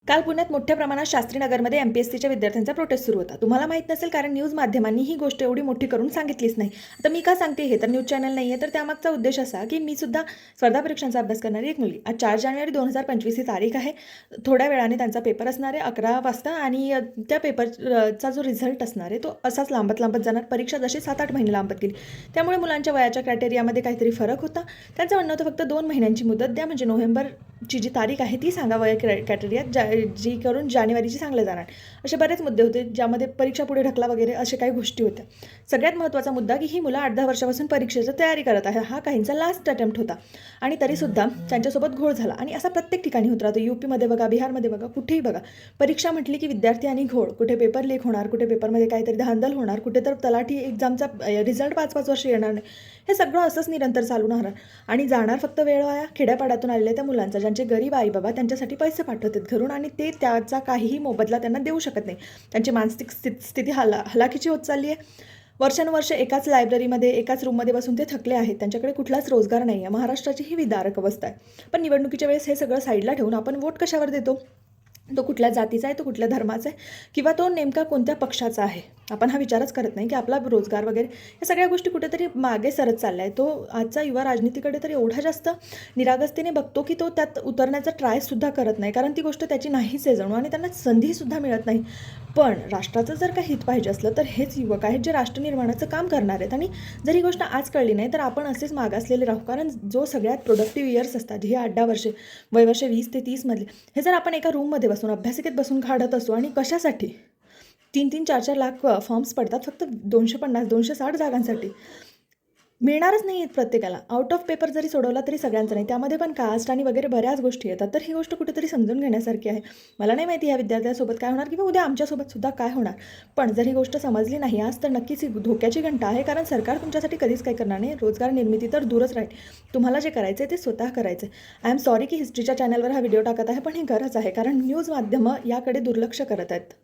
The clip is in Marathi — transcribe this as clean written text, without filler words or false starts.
काल पुण्यात मोठ्या प्रमाणात शास्त्रीनगरमध्ये एमपीएससीच्या विद्यार्थ्यांचा प्रोटेस्ट सुरू होता. तुम्हाला माहीत नसेल कारण न्यूज माध्यमांनी ही गोष्ट एवढी मोठी करून सांगितलीच नाही. आता मी का सांगते हे तर न्यूज चॅनल नाही आहे, तर त्यामागचा उद्देश असा की मी सुद्धा स्पर्धा परीक्षांचा अभ्यास करणारी एक मुलगी. आज 4 जानेवारी 2025 ही तारीख आहे. थोड्या वेळाने त्यांचा पेपर असणार आहे 11 वाजता आणि त्या पेपरचा जो रिझल्ट असणार आहे तो असाच लांबत लांबत जाणार. परीक्षा जशी 7-8 महिने लांबत गेली त्यामुळे मुलांच्या वयाच्या क्रायटेरियामध्ये काहीतरी फरक होता. त्यांचं म्हणणं होतं फक्त 2 महिन्यांची मुदत द्या, म्हणजे नोव्हेंबरची जी तारीख आहे ती सांगा वय क्रायटेरियात, जी करून जानेवारीची चांगलं जाणार. असे बरेच मुद्दे होते ज्यामध्ये परीक्षा पुढे ढकला वगैरे अशा काही गोष्टी होत्या. सगळ्यात महत्त्वाचा मुद्दा की ही मुलं 8-10 वर्षापासून परीक्षेची तयारी करत आहे. हा काहींचा लास्ट अटेम्प्ट होता आणि तरीसुद्धा त्यांच्यासोबत घोळ झाला आणि असा प्रत्येक ठिकाणी होत राहतो. यूपीमध्ये बघा, बिहारमध्ये बघा, कुठेही बघा. परीक्षा म्हटली की विद्यार्थी आणि घोळ. कुठे पेपर लीक होणार, कुठे पेपरमध्ये काहीतरी धांदल होणार, कुठे तर तलाठी एक्झामचा रिझल्ट 5-5 वर्ष येणार नाही. हे सगळं असंच निरंतर चालू राहणार आणि जाणार फक्त वेळ वाया. खेड्यापाड्यातून आलेल्या त्या मुलांचा, ज्यांचे गरीब आई बाबा त्यांच्यासाठी पैसे पाठवतात घरून आणि ते त्याचा काहीही मोबदला त्यांना देऊ शकत नाही. त्यांची मानसिक स्थिती हलाखीची होत चालली आहे. वर्षानुवर्ष एकाच लायब्ररीमध्ये एकाच रूममध्ये बसून ते थकले आहेत. त्यांच्याकडे कुठलाच रोजगार नाही आहे. महाराष्ट्राची ही विदारक अवस्था आहे. पण निवडणुकीच्या वेळेस हे सगळं साईडला ठेवून आपण वोट कशावर देतो? तो कुठल्या जातीचा आहे, तो कुठल्या धर्माचा आहे किंवा तो नेमका कोणत्या पक्षाचा आहे. आपण हा विचारच करत नाही की आपला रोजगार वगैरे या सगळ्या गोष्टी कुठेतरी मागे सरत चालल्या आहे. तो आजचा युवा राजनीतीकडे तर एवढा जास्त निरागसतेने बघतो की तो त्यात उतरण्याचा ट्रायसुद्धा करत नाही, कारण ती गोष्ट त्याची नाहीच आहे जणू आणि त्यांना संधीसुद्धा मिळत नाही. पण राष्ट्राचं जर काही हित पाहिजे असलं तर हेच युवक आहेत जे राष्ट्र निर्माणाचं काम करणार आहेत. आणि जर ही गोष्ट आज कळली नाही तर आपण असेच मागासलेले राहू, कारण जो सगळ्यात प्रोडक्टिव्ह इयर्स असतात ही 8-10 वर्षे, वयवर्ष 20 ते 30 मधले, हे जर आपण एका रूममध्ये बसून अभ्यासिकेत बसून काढत असू आणि कशासाठी 3-3, 4-4 लाख फॉर्म्स पडतात फक्त 250-260 जागांसाठी. मिळणारच नाही आहेत प्रत्येकाला. आउट ऑफ पेपर जरी सोडवला तरी सगळ्यांचं नाही, त्यामध्ये पण कास्ट आणि वगैरे बऱ्याच गोष्टी येतात. तर ही गोष्ट कुठेतरी समजून घेण्यासारखी आहे. मला नाही माहिती ह्या विद्यार्थ्यांसोबत काय होणार किंवा उद्या आमच्यासोबत सुद्धा काय होणार. पण जर ही गोष्ट समजली नाही आज तर नक्कीच ही धोक्याची घंटा आहे, कारण सरकार तुमच्यासाठी कधीच काही करणार नाही. रोजगार निर्मिती तर दूरच राहील. तुम्हाला जे करायचं आहे ते स्वतः करायचं आहे. आय एम सॉरी की हिस्ट्रीच्या चॅनलवर हा व्हिडिओ टाकत आहे, पण ही गरज आहे, कारण न्यूज माध्यमं याकडे दुर्लक्ष करत आहेत.